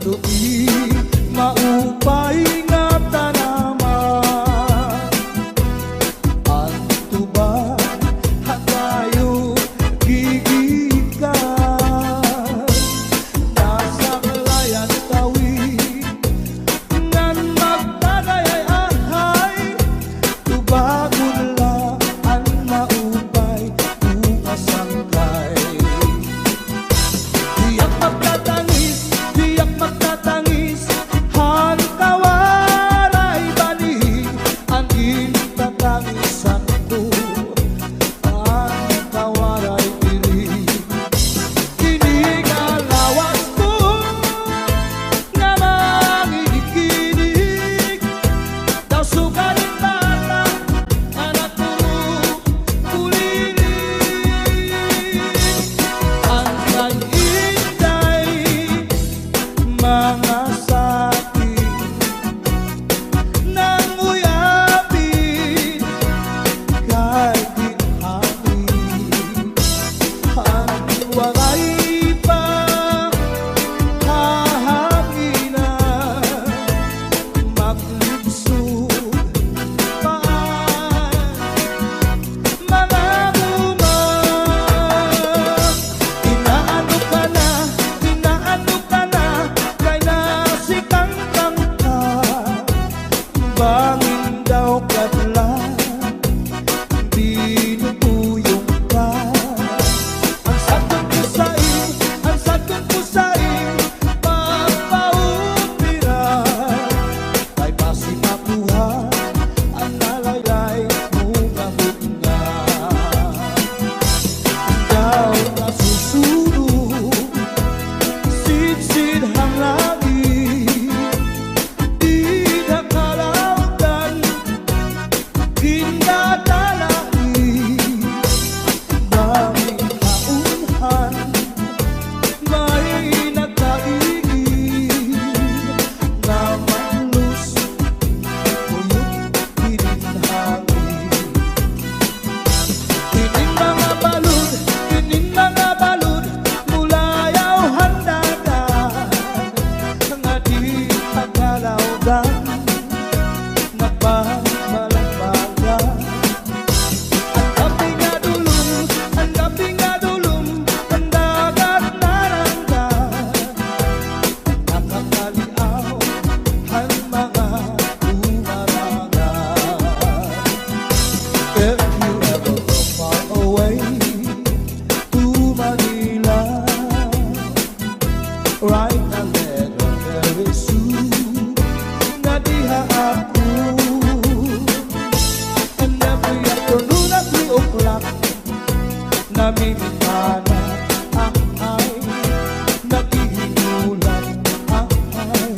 tuig maupay nga tanaman. Ang tuba hatayo gigikan, nasa kalayan tawid ngan magtagayay-ahay. Tubagon lang ang maupay umasangkay. Diyak magtatangis, diyak magtatangis, han kawaray bali ang intatangisan ko, ang kawaray diri. Kini nga lawas ko nga mangikinig, daw sugalit bata anak ko kulilig. Ang kay-inday mga sakin nang uyapin kay ginhangin. Ang waray pa hahanginan, maglibsod paan mga bumang. Inaano ka na, kay nasikang kangka, bangin daw kadlan, binubuyong ka. Ang sagot ko sa'yo, pagpaupiran, kay basi makuha ang nalaylay mga bunga. Ikaw na susunod, sidsid hang langit, di nakalautan, hinadalain. Daming kaunhan, may nagkaigid, na manlus uyong hininhangin. Kining mga balud, mulayaw handagan, nga di tagalawdan, nagbabalagbagan. Ang gabi nga dulum, ang dagat naranggan, nakakaliaw ang mga umarangan. If you ever go far away to Manila, write a letter very soon, nga diha ako. And every afternoon at 3 o'clock, namimintana ang ay, naghihinulang ang ay,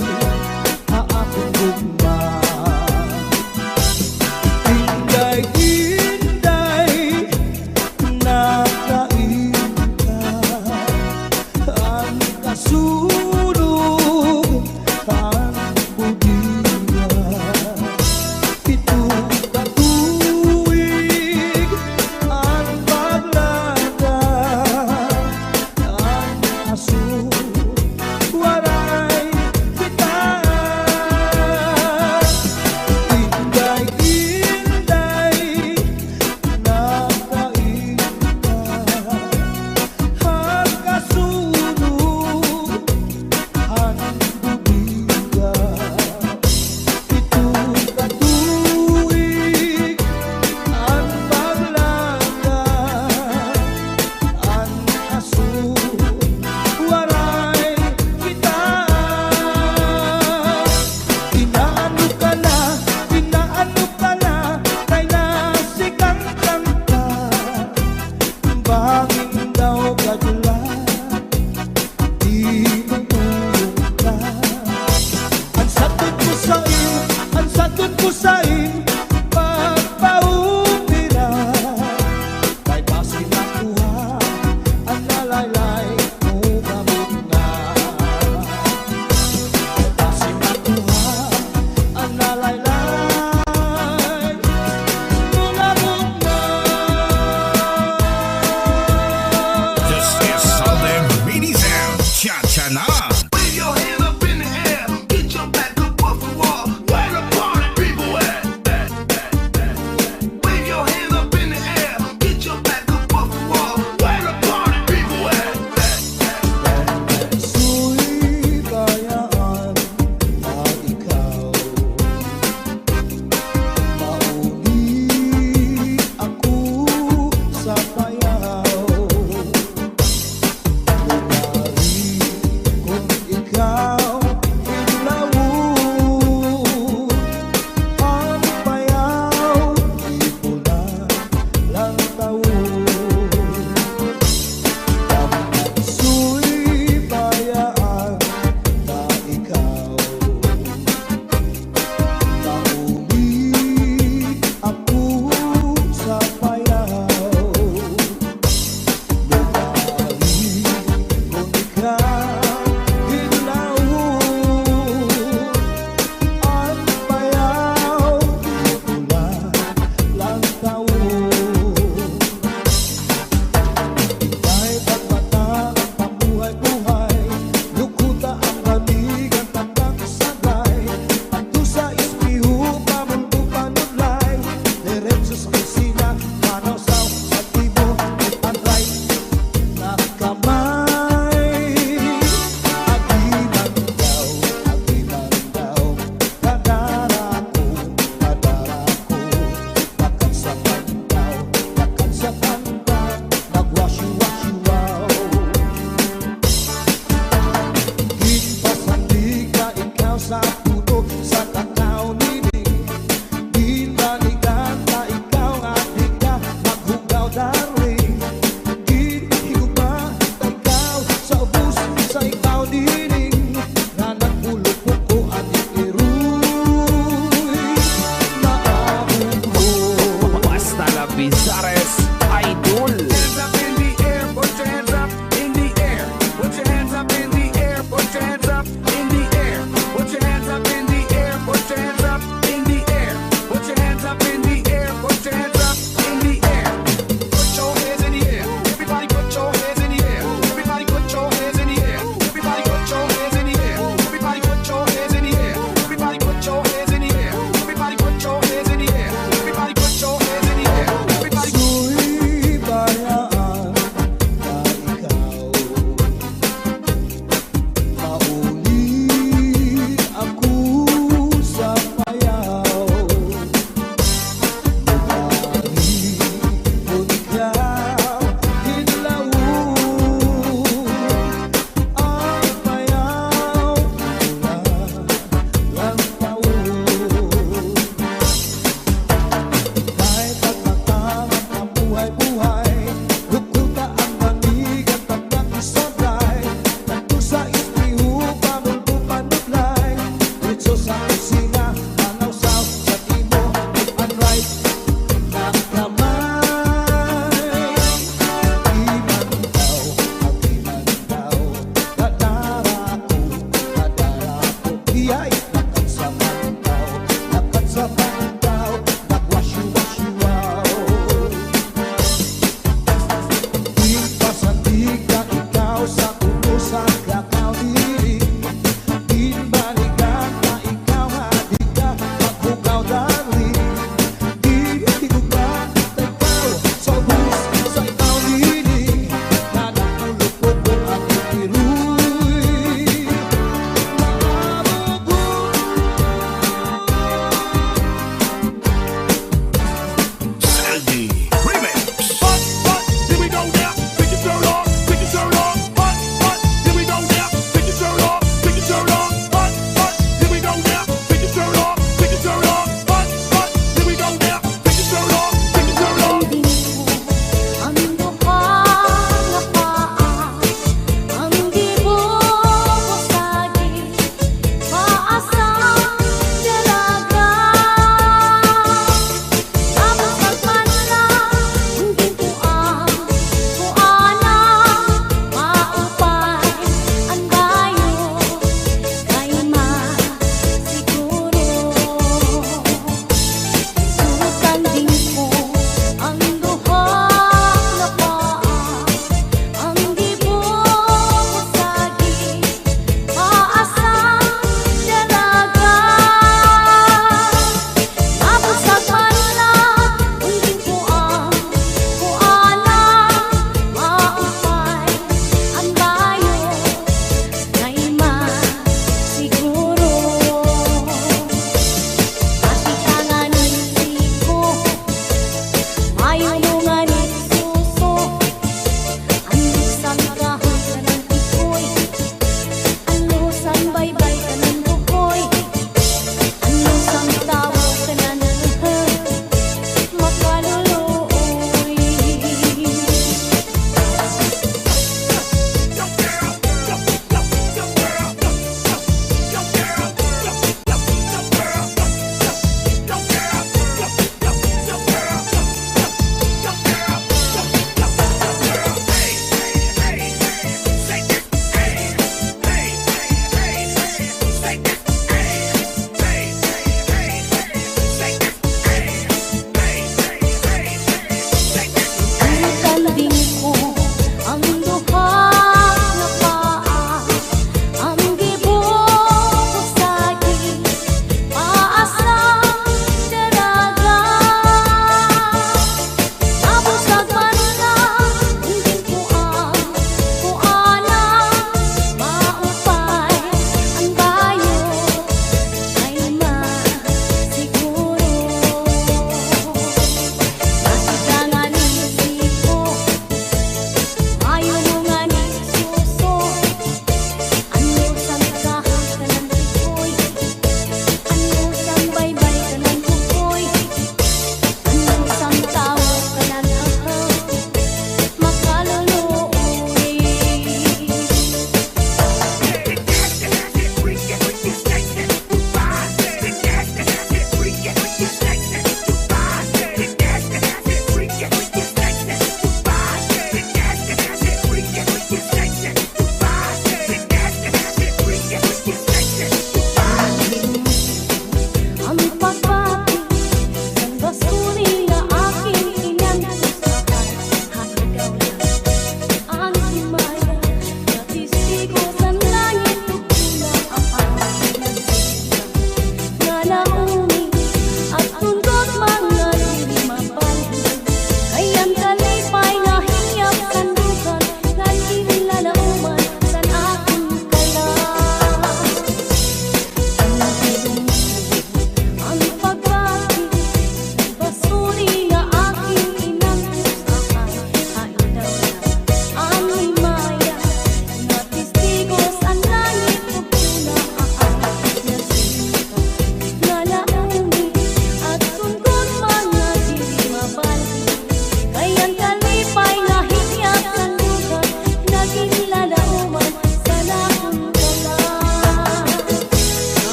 aakong gugman. Inday-inday, nakainta, ang kasunog, ang budiya. Itong katuwig, ang paglagay,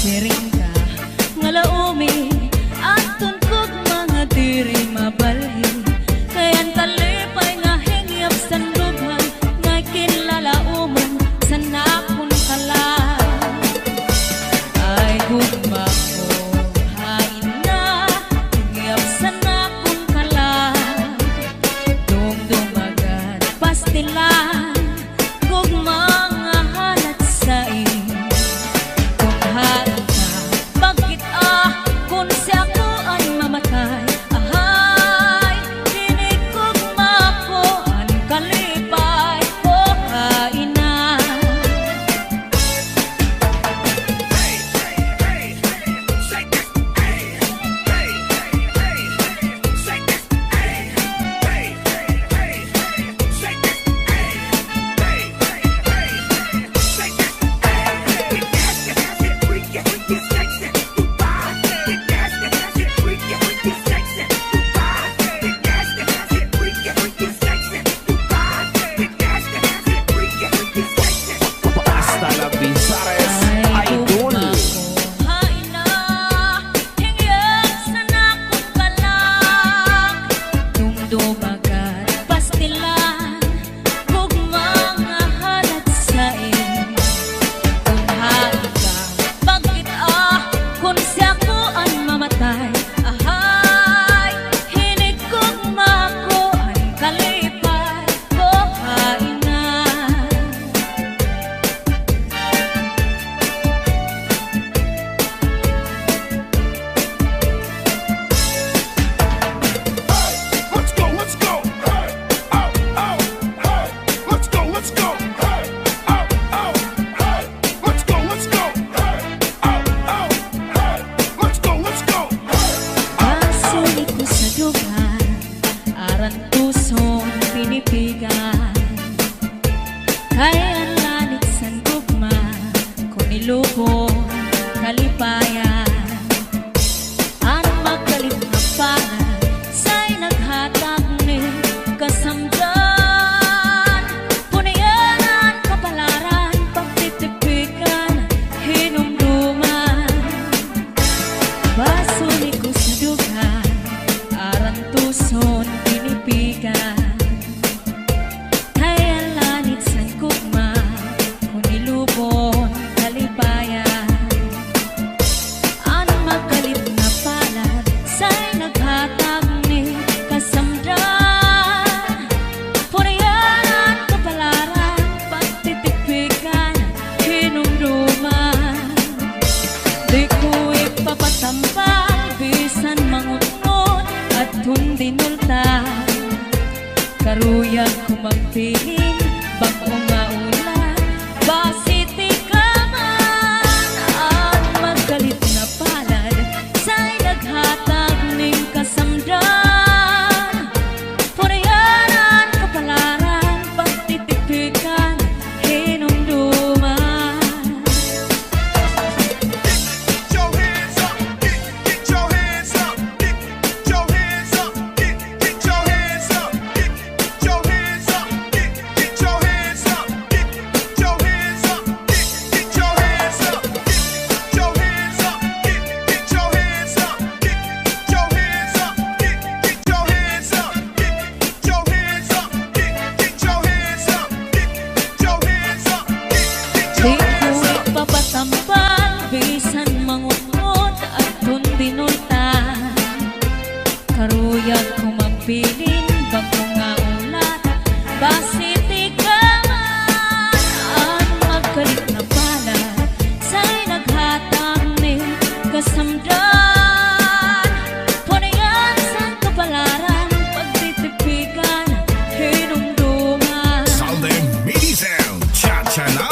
siring ka nga laumi aton kog mga diri mabalhi kayan talipay nga hingyap sandughan nga kinlalaumon sa nakon kala ay gugma ko hain na hingyap sa nakon kala dumdumagan pastilan gugma nga halat sa kung hain ka bakit kung sa ako ay mamatay ahay dinig gugma ko ang kalipay ko hain na Hasta la Pisares Idol. hain na hingyap sa nakong kalang dumdumagan pastilan gugma nga halat sa kung hain ka bakit kung sa ko ang mamatay ahay hinig gugma ko ang kalipay ko hain na Let's go, let's go. Hey, oh, oh, hey. Let's go, let's go. Hey, oh, oh, hey. Let's go, let's go. Hey, oh, oh, hey. Let's go, let's go. Pasulit ko sa dugan, aran pusong pinipigan. Kaya ang lanit sa gugma, kung ilubong kalipayan. Ang magalit na pangan, sa'y naghatag ni kasamdan. Punayanan, kapalaran, pagtitipikan, hinumduman. Basulit ko sa dugan, aran tuson pinipigan. Kaya lanit sa gugma, kung ilubon kalipayan. Ang magalit na palad, sa'y naghatag ni kasamdan. Punayanan, kapalaran, pagtitipikan, hinumduman. Di ko ipapatampal, bisan mangunod at hundinulta. Karuyag ko magpiling, bako nga ulan, basiti ka man. Ang magalit na palad, sa'y naghatag ning kasamdan. Punayanan, kapalaran, pagtitipikan, hinumduman. Get your hands up. Get your hands up. Get your hands up. Get your hands up. Get your hands up. Get your hands up. Get your hands up. Get your hands up. Get your hands up. Get your hands up. Get your hands up. Get your hands up. Get your hands up. Get your hands up. Get your hands up. Di ko ipapatampal, bisan mangunod at hundinultan. Karuyag ko magpiling, bako nga ulat, basiti ka man. Ang magalit na palad, sa'y naghatag ni kasamdan. Punayan sa kapalaran, pagtitipikan, hinumduman. Salde Mini Sound, cha-cha na.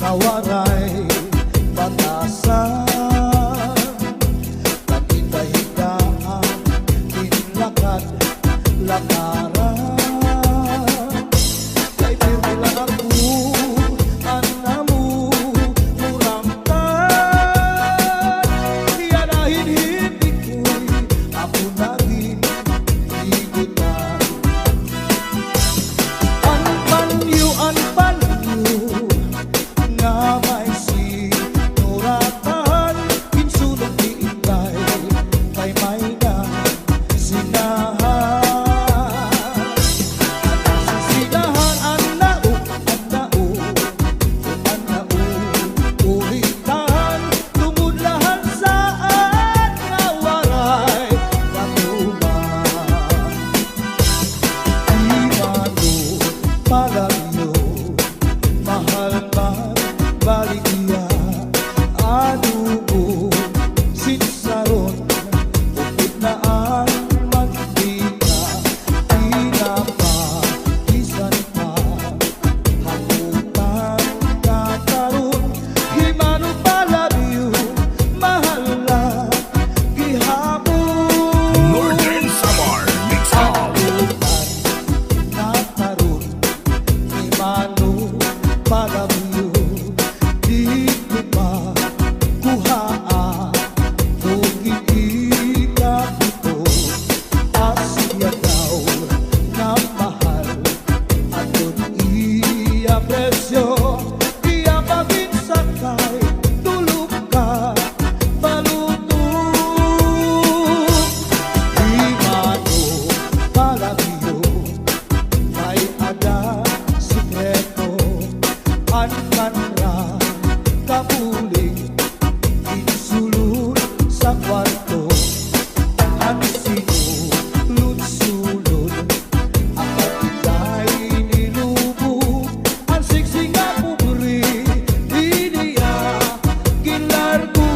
nga waray batasan. Naghinda-hindaan, tinlakad-lakaran. Kay pirmi lang ako, anamu, murangtan. Iyanahin hindi ko'y ako naging higutan. Anpanyo nga may sinuratan, kinsulong diintay kay may na sinahan. Sisinahan ang nao, ulitan, tumudlahan saan nga waray katuman. Di mano palagyo, mahal man baligya, anubo sinsaron, upit na ang mantika, pinapakisan pa, hakutan kakaroon. Himano palagyo, mahal lang gihapon. Northern Samar Mix House. Nakaroon, himano palagyo, di ko pa kuhaan, kung hindi ka ito, asya daw na mahal, aton iya presyo, iya pagin sakay, tulog ka, balutong. Himano palagyo, may ada sikreto, ankanra kapuling, insulod sa kwarto, ang sinulod-sulod, ang kapitay nilubog, ang siksi nga pobre, iniya ginlargo.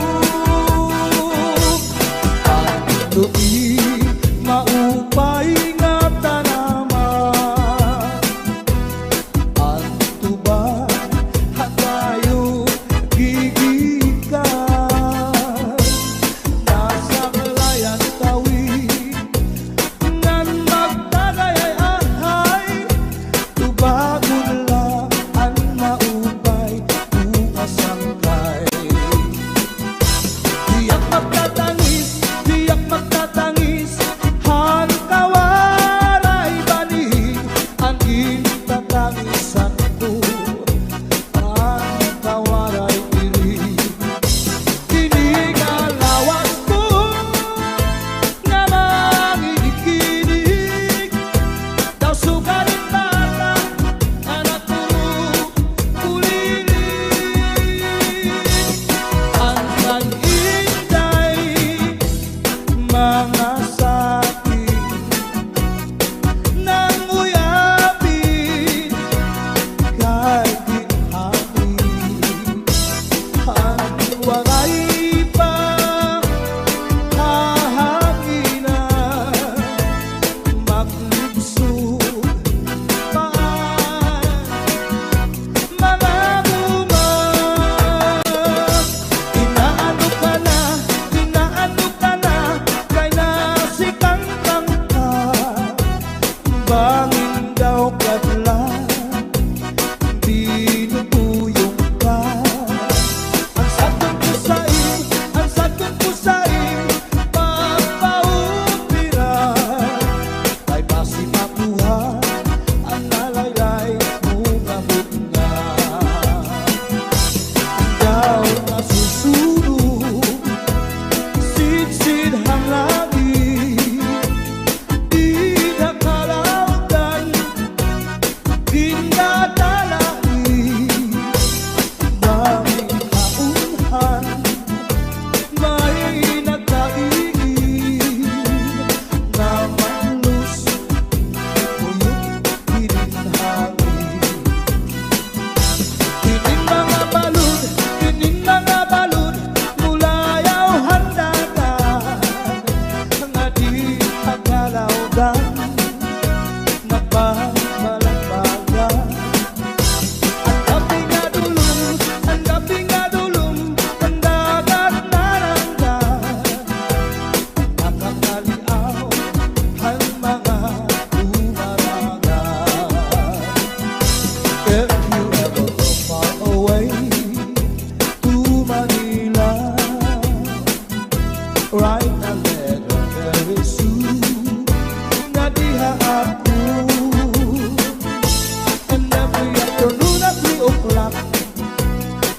Ang tuwi maupay nga tanaman, ang tuba hatayo gigikan.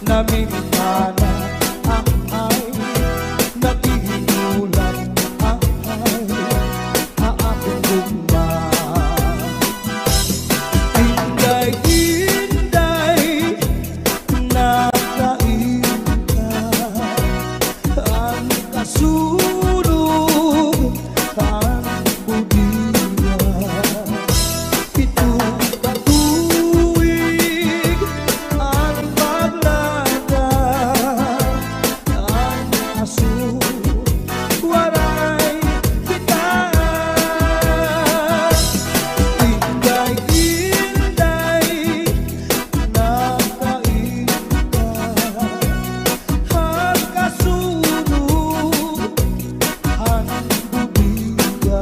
namimana ay nagiginulan ay aakong gugma. Inday-inday nakainta ang kasulog ang budiya. Pitong katuwig ang paglada ang aso waray kita. Inday-inday nakainta ang kasulog ang budiya.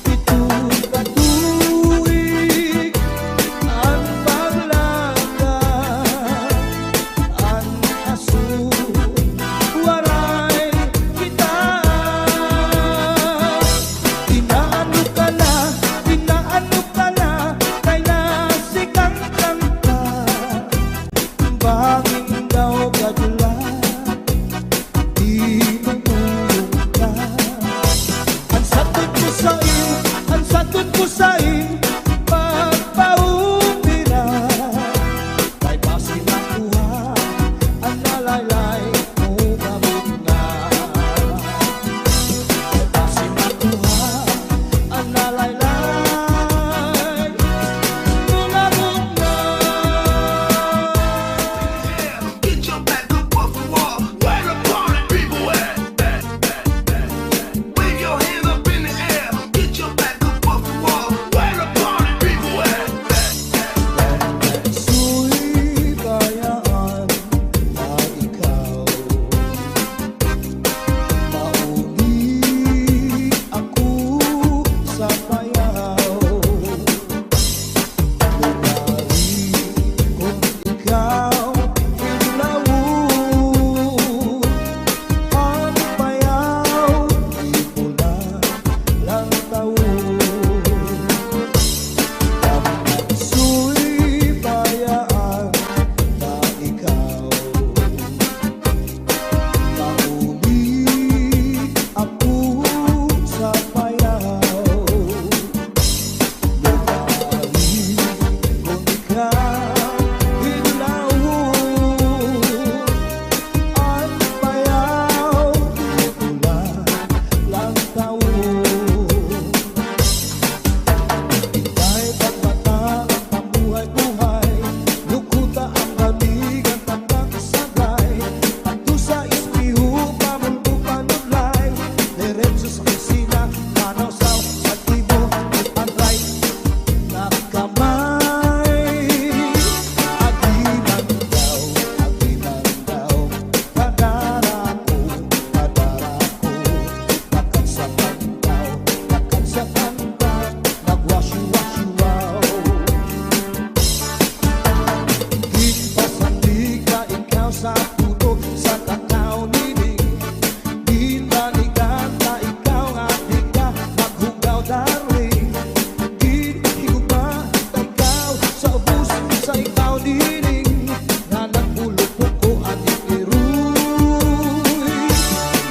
Pitong katuwig ang paglada ang aso waray kita. Inaano ka na kay nasikang kanta. Banging daw kadula di matulog ka. Ang satod ko sa'yo pagpaumira kay basi nakuha ang nalaylay mo gamot na. Kay basi nakuha ang nalaylay mo gamot na. Get your back up off the wall. Where the party people at? Wave your hands up in the air. Get your back up off the wall. Where the party people at? Su'y bayaan na ikaw mauli ako sa payaw. Bumari kung ikaw ilawon ang payaw, di pula lang taon. Su'y bayaan na ikaw mauli ako sa payaw. Bumari kung ikaw ilawon ang payaw, di pula lang taon. Ika'y pagmata ang pambuhay-buhay, lukuta ang lamig ang tandang kasagay. Pagto sa ispiho, pamulbo panulay, diretso sa kusina, manaw-saw sa tibo, ipatray na kamay. Agiman daw, kadara ko, lakad sa pantaw, nagwasyu-wasyu-waw. Gitpasandi ka ikaw sa puto, sa takaw nining. Ginbalikan ta ikaw nga di ka maghugaw, darling. Gihigugma ta ikaw sa ubus sa ikaw nining. Nga nagpulupok ko ating iruy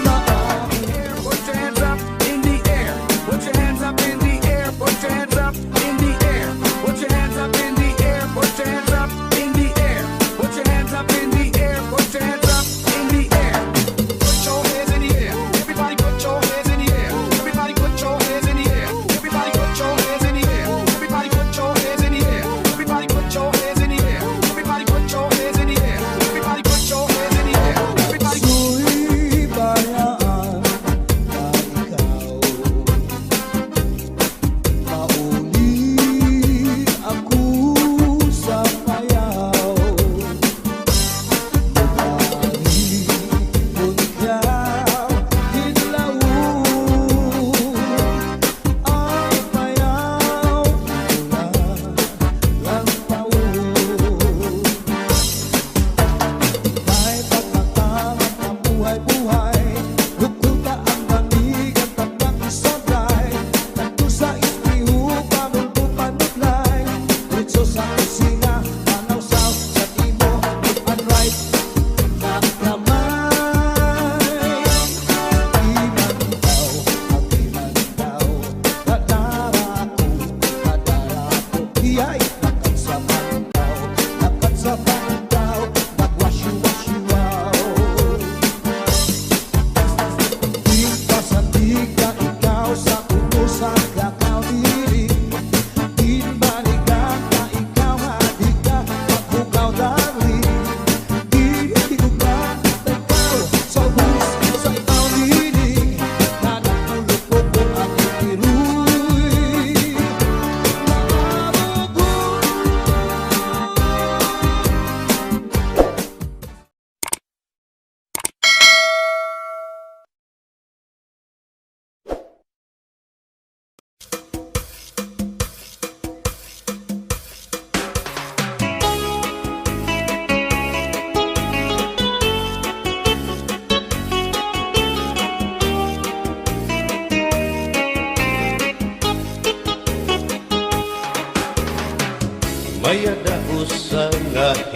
na Put your hands up in the air. Put your hands up in the air. Put your hands up in the air. Put your hands up in the air. Put your hands up in the air. Put your hands up in the air. Put your hands up in the air. Put your hands in the air. Everybody put your hands in the air. Everybody put your hands in the air. Everybody put your hands in the air. Everybody put your hands in the air. Everybody put your hands in the air. Everybody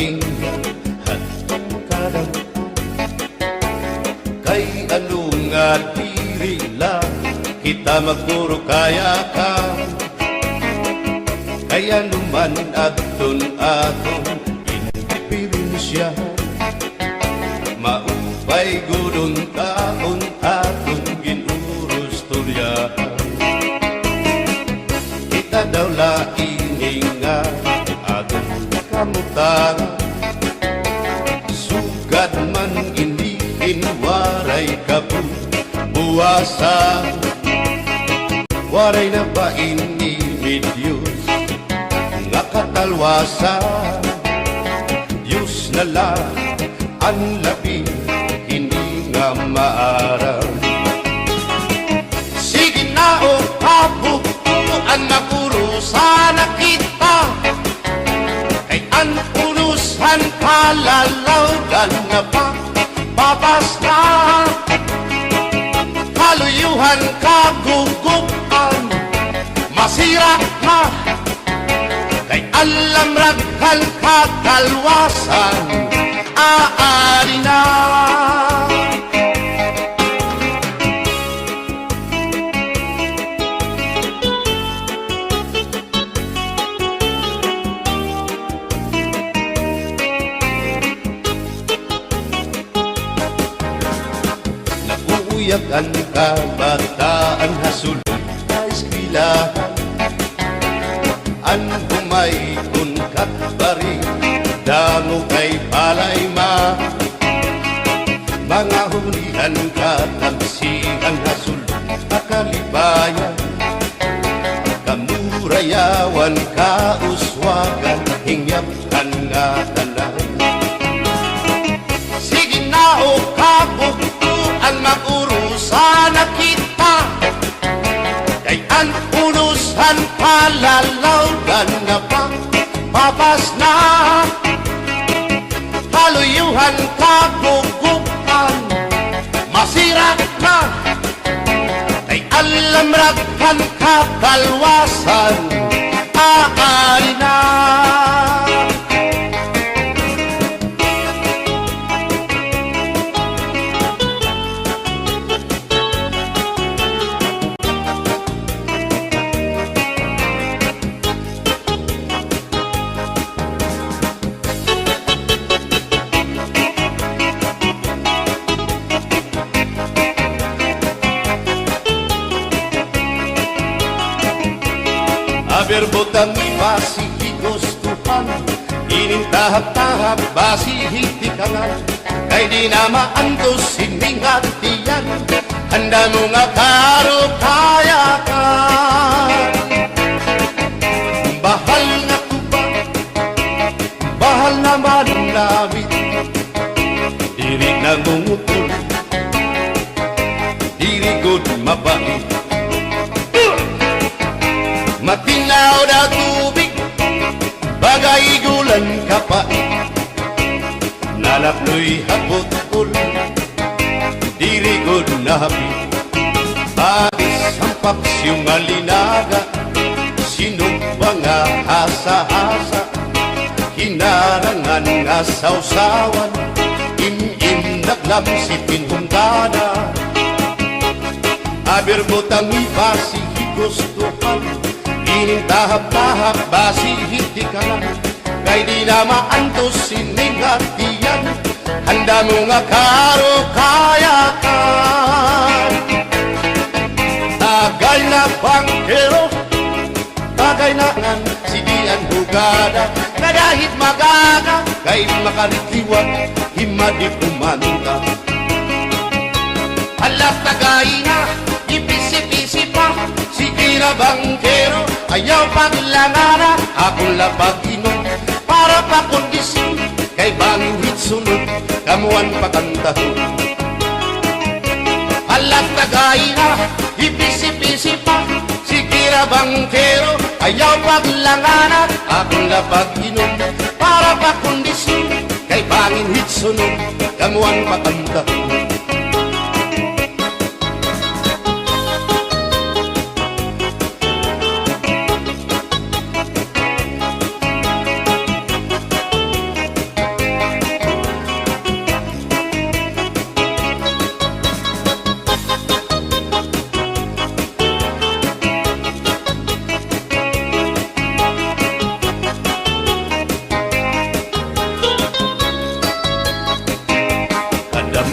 ingat at kadang kay ano nga diri lang kita magpuro kaya ka kaya naman aton inpirinsya maupay gudon taon aton ginurus turyahan kita daw laing nga aton kamutan sugad man iniin waray kabuwasan waray na ba ini Diyos nga katalwasan Diyos na lang ang labi hindi nga maaram sige na o kabukuan mapurusan na kita kay ang purusan kalalawgan na pa babas na kaluyuhan kagugupan masira na kay alam raghan kakalwasan aari na naguuyag ang kabataan hasulong na eskwelahan an humay kun katbari damo kay palay mga hunihan katamsihan hasul akalibayan kamurayawan kauswagan hingyap kan nga tanan sige na o kabuktuan magurusan na kita kay ang unusan palalawgan na pa papas na kaluyuhan kagugupan masira na kay alam raghan kakalwasan aari na berbotang basi higustuhan inintahap-tahap basi hitikangan kay di na maantos hindi ngatiyan handa mo nga karo kaya ka bahal na tuba bahal naman namin diri na gumukul diri good mabait matinaw na tubig bagay gulan kapait nalapnoy hapot-ul dirigod na hapit bagis ang paksyong alinaga sinubang nga hasa-hasa hinarangan nga sausawan im-im naglamsipin hungkana abirbotang ibasi higustuhan inintahap-tahap basi hindi ka lang kay di na maantos siningatiyan handa mo nga karo kaya ka tagay na bangkero tagay na ngan sigian hugada kadahit magaga kay makaritiwag himadi kumanta alat tagay na ipisi-pisi pa sige na bangkero ayaw paglangana akong lapag-inom para pakondisyon kay bangwit sunod kamuan pakantahon alat tagay na ipisi-pisi pa sige na bangkero ayaw paglangana akong lapag-inom para pakondisyon kay bangwit sunod kamuan pakantahon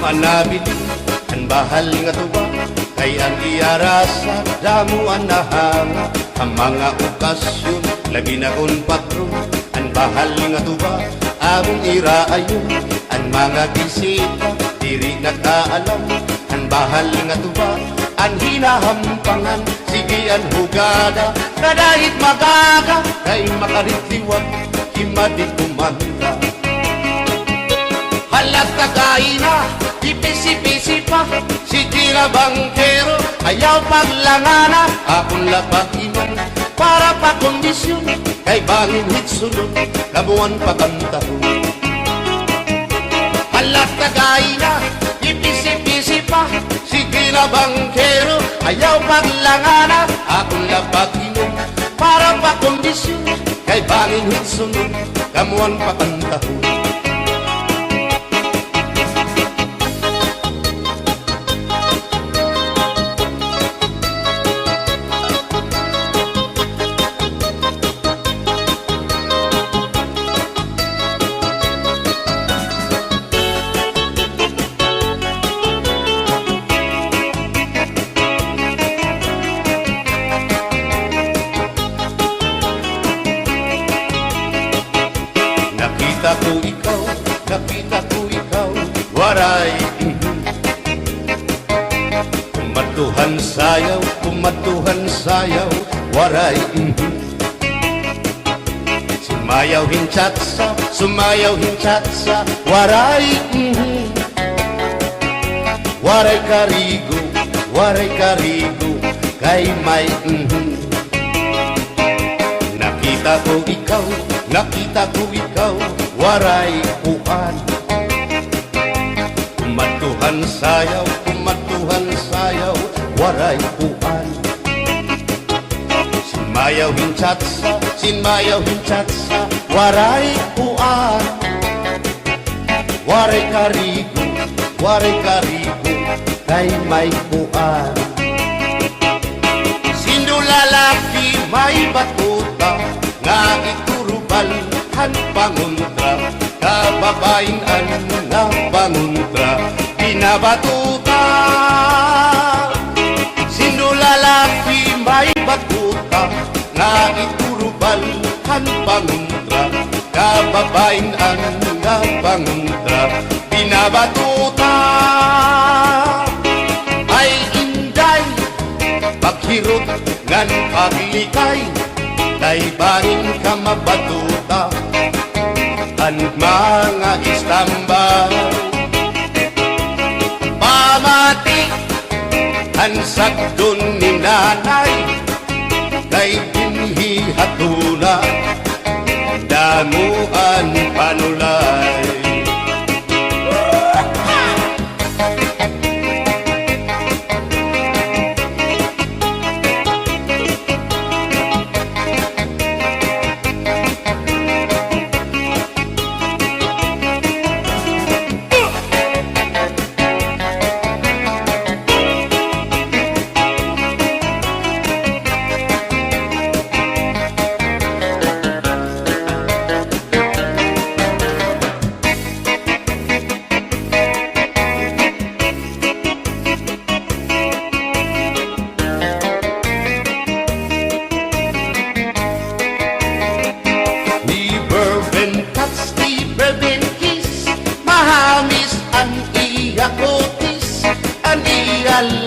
manabili ang bahal nga tuba kay ang iarasa damo ang nahanga ang mga okasyon labi na kon patron ang bahal nga tuba among iraayon ang mga bisita diri nakaalam ang bahal nga tuba ang hinahampangan sige ang hugada na dahit magaga kay makaritliwag himadi kumanda halat kagaina ipisi-pisi pa si tira bangkero ayaw paglangana akong labakinan para pa kondisyon kay bangin hitsunod kabuan pa kantahon halat kagaina ipisi-pisi pa si tira bangkero ayaw paglangana akong labakinan para pa kondisyon kay bangin hitsunod kabuan pa kantahon nakita ko ikaw, waray kumatuhan sayaw, waray sumayaw hinchatsa, waray waray karigo, kay may nakita ko ikaw, waray uan kumatuhan sayaw, waray uan sinmayaw hinchatsa, waray uan waray karigo, kay may uan sino lalaki may batuta nga iturubal han panguntra kababain an nga panguntra pinabatuta sino lalaki may batuta nga iturubal han panguntra kababain an nga panguntra pinabatuta ay inday paghirot ngan paglikay kay bahin ka mabatuta ang mga istambay pamati ang sagdon ni nanay kay binhi hatuna damuan panulay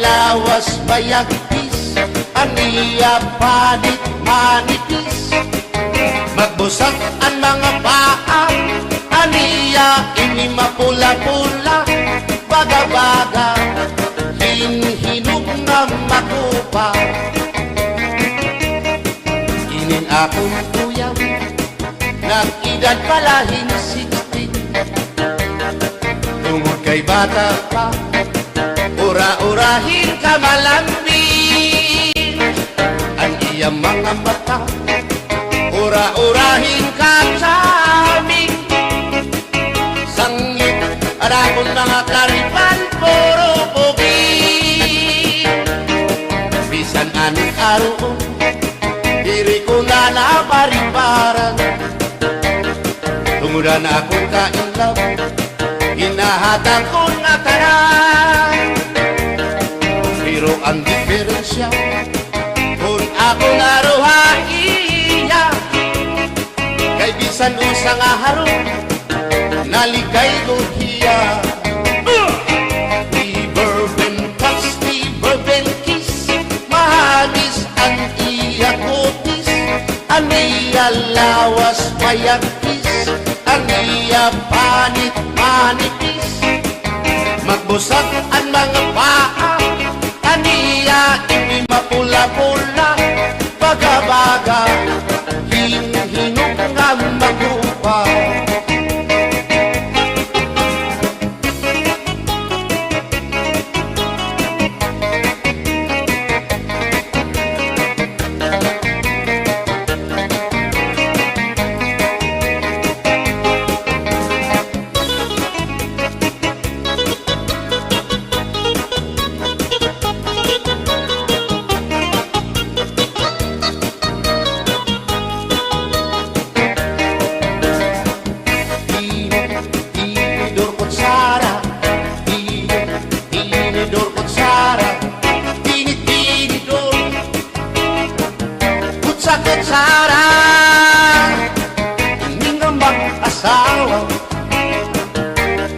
lawas bayagpis aniya panit manipis magbusag ang mga paa aniya ini mapula-pula baga-baga hinhinog na makupa inin akong tuyang nag-edad pala 16 tungod kay bata pa ura-urahin ka malambing ang iyang mga mata ura-urahin ka saming sangit at akong mga klaripan puro pugi bisan anong araw diri ko na napariparan tungudan akong kainlaw hinahatang ko na tanan siya kung ako naruhaiya kay bisan usa nga harong naligay ko hiya. Di bourbon touch, di bourbon kiss, mahagis ang iya kutis, ang iya lawas mayagkis, ang iya panit manipis, magbusag ang mga paa, ang iya hindi mapula-pula, baga-baga, hinog nga magupa. Kutsara, hindi nga mag-asawa,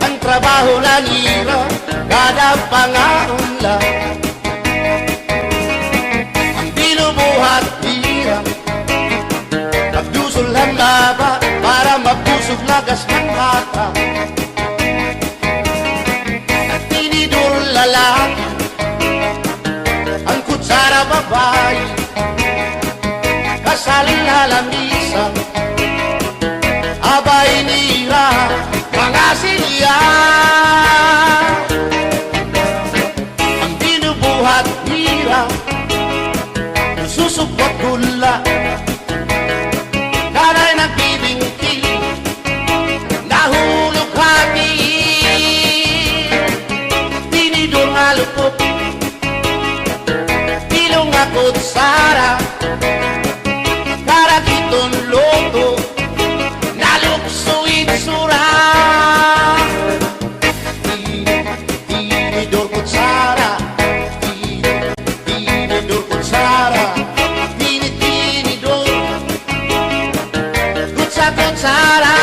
ang trabaho na nila, kada pangaunla, ang binubuhat hirap, nagdusol ang laba, para mabusog lagas ng hata, at tinidor lalaki, ang kutsara babae, kasaling halamisan, abay nila mga silya, ang binubuhat nila, susupot gula, nanay nagbibingkil, nahulog hati, tinidor nga lupot, ilong nga kutsara, kiton loto naluksuin sura tinidor kutsara tinidor kutsara tinidor kutsara.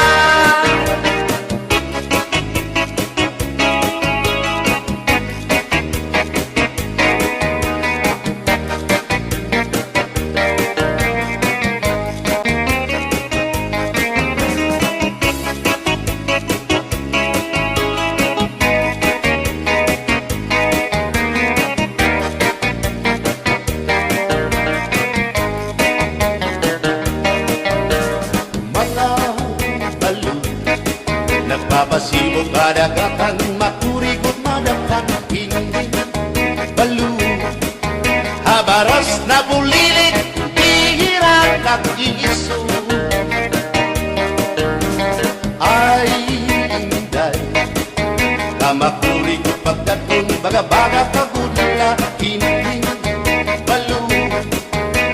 Nagpapasibog kadagatan, makurikot madampan, hindi balo. Habaras na bulilit, hihirap nag-iiso. Ay, inday, kamakurikot pagkatun, baga-baga kagudla, hindi balo.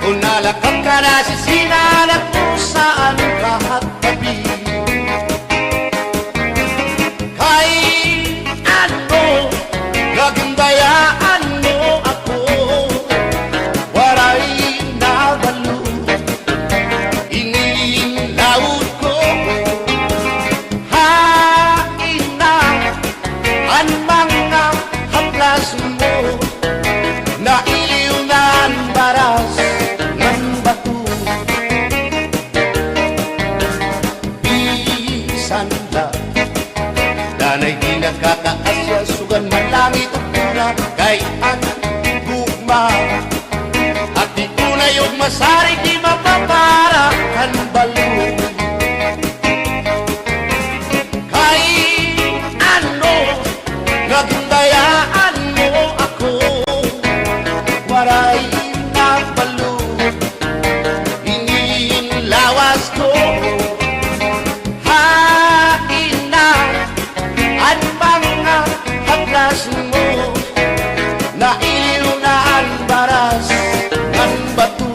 Kung nalakap ka na sisinanak mo saan lahat tabi. Gagandayaan mo ako, waray na balo, inilaud ko, hain na ang mga haplas mo, na iliw na ang baras ng bato. Bisan na, danay di nagkakaasya, sugan man langit o puna, kay ang gugma. At di ko na yung masarig, di mapapara kan balo. Kay ano, nagdayaan mo ako, waray na balo, ingin lawas ko. Mo na iliw na ang baras ng bato.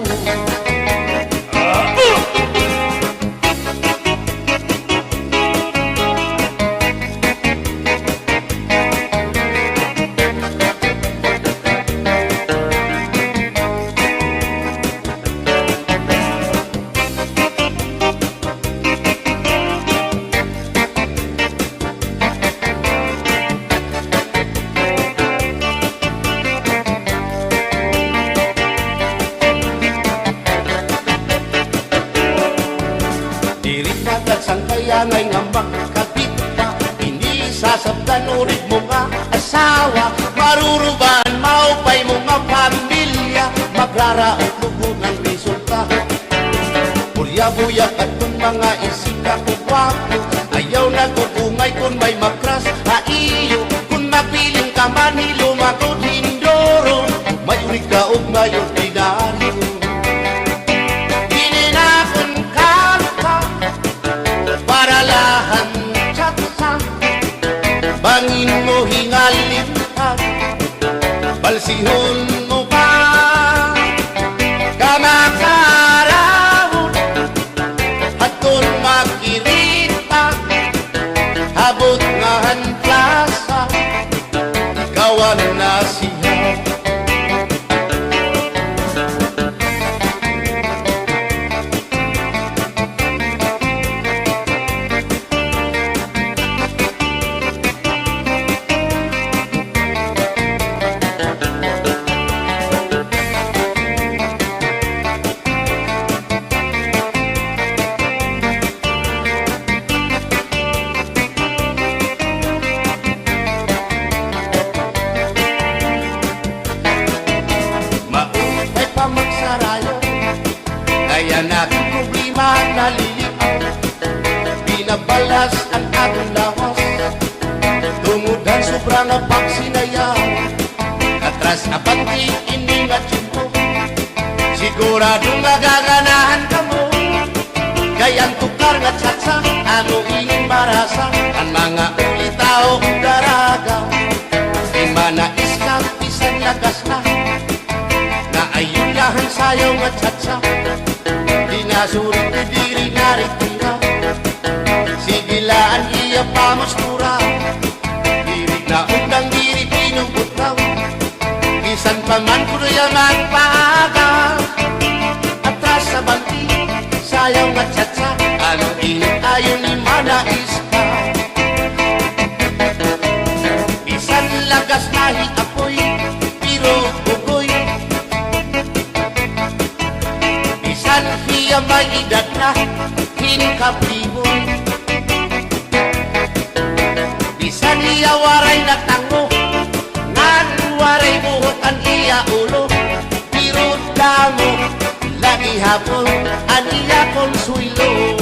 nasabtan ulit mo nga asawa, maruruban maupay mo nga pamilya, magraraot lubog ng resulta. Bulya-buyak at kung mga isika ko wapo, ayaw na kukungay kung may makras haiyo, kung mapiling ka man hilumagod hindoro, mayurig ka o may ordinaryo. Gininakon ka para lahan tsatsa, bangin mo hingalin ka, balsihon mo pa, kamakarahon at kung makirita, habot ngahan plasa, ikawan na siya. Maupay pa magsarayo, kaya natin problema naliliaw, binabalas ang atong lawas, tumudan sobrang ang pagsinayaw, atras na pati iningat yun, siguradong magaganahan ka mo, kaya ang tukar nga tsatsa, ano ing marasa, ang mga ulitao daraga, di manais ka pisan lagas na, na ayun lahan sayaw nga tsatsa, di nasurit ni diri naritira, sigilaan iya pamustura, diri na undang diri pinubutaw, isan pa man kuno yung magpaaga, atras sa banti, sayaw nga tsatsa, ano init ayon ni manais ka, isan lagas nahi apoy, pero bugoy, isan hiya may edad na, hinkapriboy, isan hiya waray na tango, nan waray buhok ang iya ulo, pero damo, lagi hapon, ang iya konsuelo.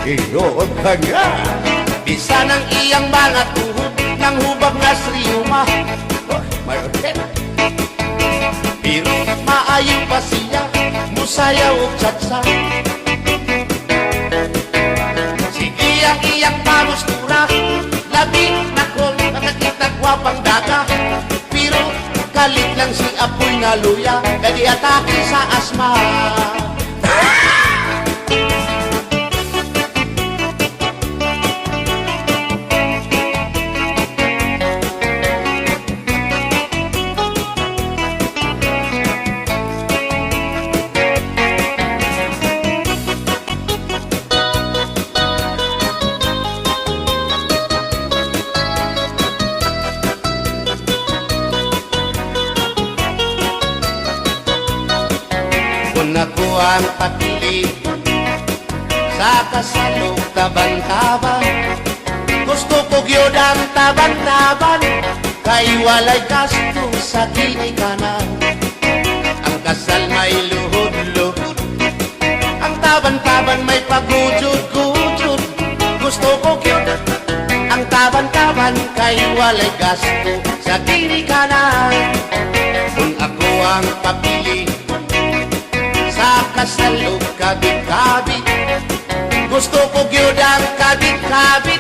Iyon ka nga. Bisan ang iyang mga tuhod, ng hubag na sriuma, May orket. pero maayaw pa siya, musayaw o tsatsa. Sige ang iyang pamustura, labi na kol, nakakita gwapang daga, pero kalit lang si apoy na luya, kadi atake sa asma. Kung ako ang papili sa kasalog taban-taban, gusto ko gyud ang taban-taban, kay walay gasto sa ginikanan. Ang kasal may luhod-luhod, ang taban-taban may pagujud-gujud, gusto ko gyud ang taban-taban, kay walay gasto sa ginikanan. Kung ako ang papili sa kasalog kabit-kabit, gusto ko gyud ang kabit-kabit,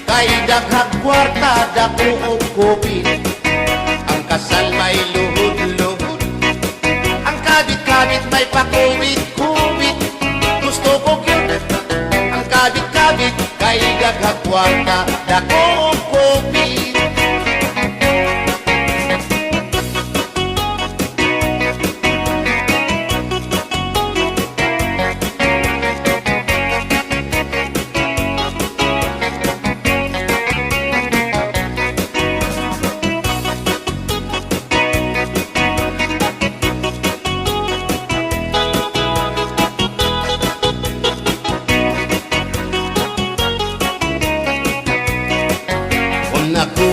kay daghang kwarta dako og kopit. Ang kasal may luhod-luhod, ang kabit-kabit may pakubit-kubit, gusto ko gyud ang kabit-kabit, kay daghang kwarta dako og kopit.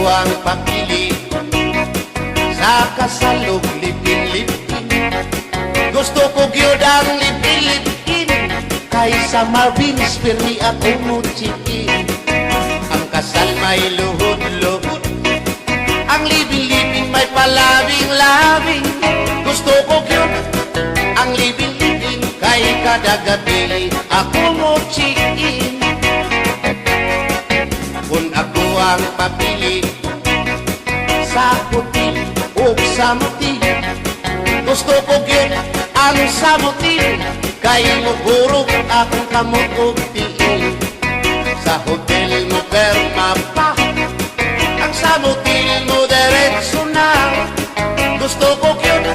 ang pakili sa kasalog lipin-lipin. Gusto ko gyud ang lipin-lipin kaysa Marvin's Permi at umuchikin. Ang kasal may luhod-luhod, ang libing-libing may palabing-labing. Gusto ko gyud ang libing-libing kay kada gabi ako mo chikin. Kung ako ang papili sa puti o sa muti, gusto ko gyud ang samuti kay mugurog akong kamot og tiil. Sa hotel mo perma pa, ang samuti mo diretso na. Gusto ko gyud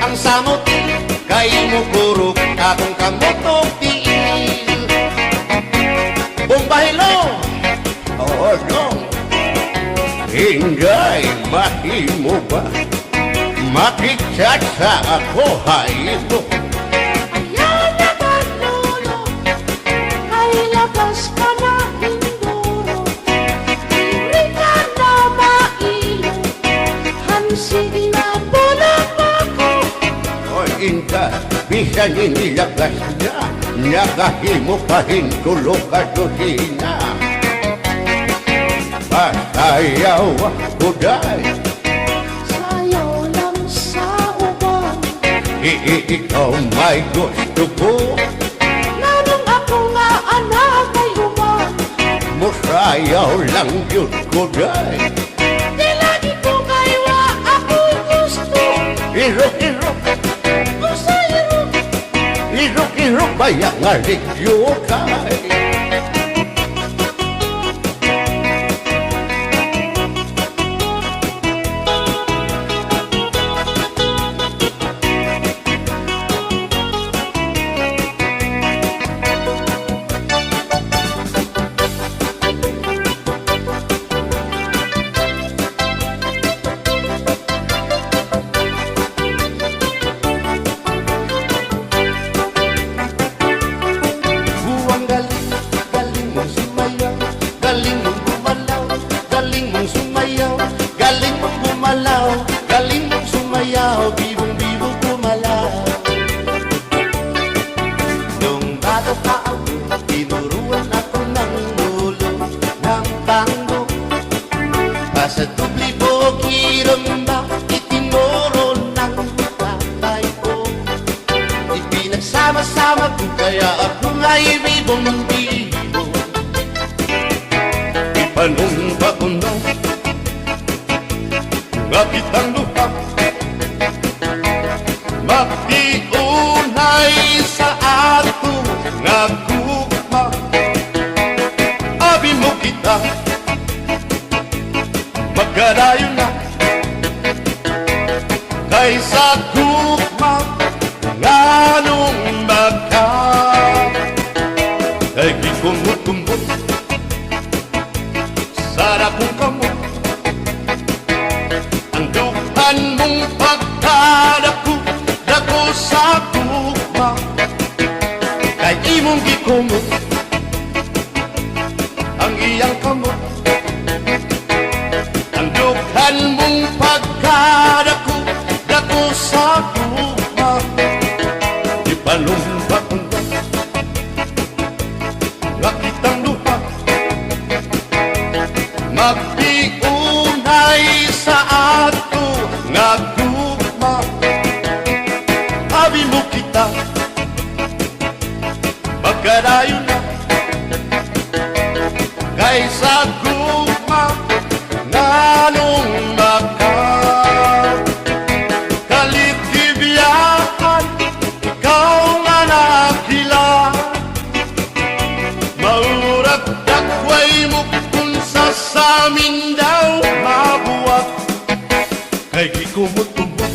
ang samuti kay mugurog akong kamot og tiil. Bumbahilo! Oo, no. Hinday, mahimo ba? Makichat sa ako, haymo. Ayaw na kanolo, ay lakas ka na indoro. Diri ka na mailo, hansig na bulang ako. O inda, bisan inilagas na, nakahimo pa hintulog ka dosina. Pasayaw ako dahil Sayaw lang sa uban, ikaw may gusto ko. nanong ako nga anak ay uban. Musayaw lang yun ko dahil Di lagi ko kaywa ako gusto. irok-irok, Usayro, irok-irok bayang aligyo kay. Buwang galing, galing mong sumayaw, galing mong gumalaw, galing mong sumayaw, galing mong gumalaw, galing mong sumayaw, bibong-bibong gumalaw. Nung bata pa ako, tinuruan ako ng ulo ng tango. Basta dubli po kiramba, itinuro ng tatay ko. Ipinagsama-sama ko kaya ako nga'y bibong-bibo. Ipanumpa ko na nga kitang lupa, magtiunay sa ato nga gugma. Abi mo kita, magkarayo na kaysa gugma nga nung magka. Kay gikumot-kumot sarap kong kamot, ang dukan mong pagkadako dako sa gugma. Kay imong gikumot ang iyang kamot, ang dukan mong pagkadako dako sa gugma. Ipalumpak ko nga kitang lupa, magtiunay sa ato nga gugma. Abi mo kita, magkarayo na kaysa gugma nga nung magka. Kaligtibiyahan, ikaw nga nakila, maurag dakway mo kung sa amin daw mabuwag. Kay gikumot-kumot